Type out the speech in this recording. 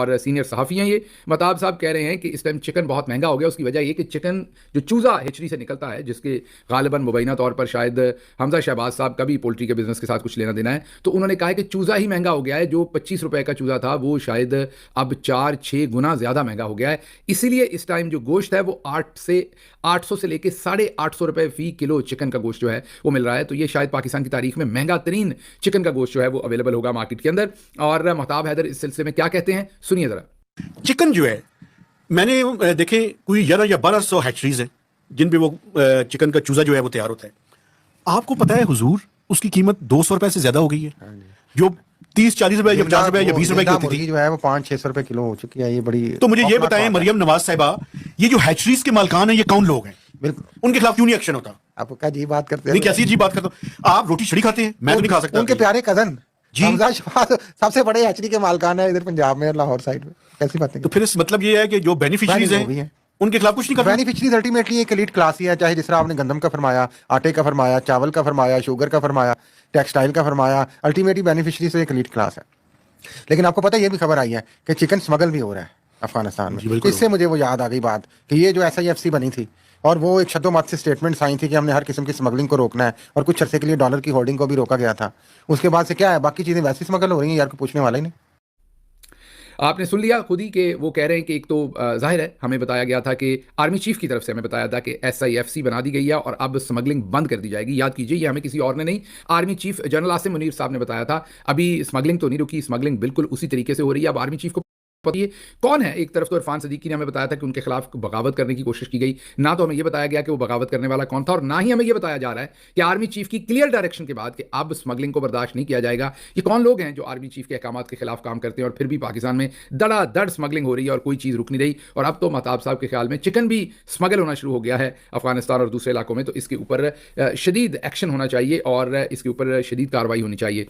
और सीनियर सहाफ़ी हैं ये। महताब साहब कह रहे हैं कि इस टाइम चिकन बहुत महंगा हो गया। उसकी वजह ये कि चिकन जो चूज़ा हेचरी से निकलता है, जिसके गालिबन मुबैना तौर पर शायद हमजा शहबाज साहब का भी पोल्ट्री के बिजनेस के साथ कुछ लेना देना है, तो उन्होंने कहा है कि चूज़ा ही महंगा हो गया है। जो 25 रुपए का चूज़ा था वो शायद अब 4-6 गुना ज़्यादा महंगा हो गया है। इसीलिए इस टाइम जो गोश्त है वो 800 से लेकर 850 रुपए फी किलो चिकन का गोश्त जो है वो मिल रहा है। तो ये शायद पाकिस्तान की तारीख में महंगा तरीन चिकन का गोश्त जो है वो अवेलेबल होगा मार्केट के अंदर। और महताब हैदर इस सिलसिले में क्या कहते हैं, सुनिए जरा। चिकन जो है, मैंने देखे कोई 11 या 1200 हैचरीज हैं जिन पे वो चिकन का चूजा जो है वो तैयार होता है। आपको पता है हुजूर, उसकी कीमत 200 रुपए से ज्यादा हो गई है। जो 30-40 रुपए या 50 रुपए या 20 रुपए की होती थी, जो है वो 500-600 रुपए किलो हो चुकी है। ये बड़ी तो मुझे ये बताएं मरियम नवाज साहिबा, ये जो हैचरीज के मालकान है ये कौन लोग हैं? बिल्कुल, उनके खिलाफ क्यों नहीं एक्शन होता? आपको क्या जी बात करते हैं? नहीं, कैसी जी बात करते हो आप? रोटी छड़ी खाते हैं, मैं तो नहीं खा सकता। उनके प्यारे कजन जी हमजा शहबाज सबसे बड़े हैचरी के मालकान है इधर पंजाब में, लाहौर साइड में। कैसी बातें? तो फिर इस मतलब ये है कि जो बेनिफिशियरीज हैं उनके खिलाफ कुछ नहीं करना। बेनिफिशरीज अल्टीमेटली एक एलीट क्लास ही है, चाहे जिस तरह आपने गंदम का फरमाया, आटे का फरमाया, चावल का फरमाया, शुगर का फरमाया, टेक्सटाइल का फरमाया। अल्टीमेटली बेनिफिशरी से एक एलीट क्लास है। लेकिन आपको पता है ये भी खबर आई है कि चिकन स्मगल भी हो रहा है अफगानिस्तान में। तो इससे मुझे वो याद आ गई बात कि ये जो SIFC बनी थी और वो एक शब्दों से स्टेटमेंट आई थी कि हमने हर किस्म की स्मगलिंग को रोकना है, और कुछ अरसे के लिए डॉलर की होल्डिंग को भी रोका गया था। उसके बाद से क्या है, बाकी चीजें वैसे स्मगल हो रही हैं यार, को पूछने वाला ही नहीं। आपने सुन लिया खुद ही कि वो कह रहे हैं कि एक तो जाहिर है हमें बताया गया था कि आर्मी चीफ की तरफ से हमें बताया था कि SIFC बना दी गई है और अब स्मगलिंग बंद कर दी जाएगी। याद कीजिए, ये हमें किसी और ने नहीं, army chief general Asim Munir साहब ने बताया था। अभी स्मगलिंग तो नहीं रुकी, स्मगलिंग बिल्कुल उसी तरीके से हो रही है। अब आर्मी चीफ को ये कौन है? एक तरफ तो इरफान सदीकी ने हमें बताया था कि उनके खिलाफ बगावत करने की कोशिश की गई, ना तो हमें यह बताया गया कि वो बगावत करने वाला कौन था, और ना ही हमें यह बताया जा रहा है कि आर्मी चीफ की क्लियर डायरेक्शन के बाद कि अब स्मगलिंग को बर्दाश्त नहीं किया जाएगा। ये कौन लोग हैं जो आर्मी चीफ के अहकामात के खिलाफ काम करते हैं और फिर भी पाकिस्तान में धड़ाधड़ स्मगलिंग हो रही है और कोई चीज़ रुक नहीं रही। और अब तो महताब साहब के ख्याल में चिकन भी स्मगल होना शुरू हो गया है अफगानिस्तान और दूसरे इलाकों में। तो इसके ऊपर शदीद एक्शन होना चाहिए और इसके ऊपर शदीद कार्रवाई होनी चाहिए।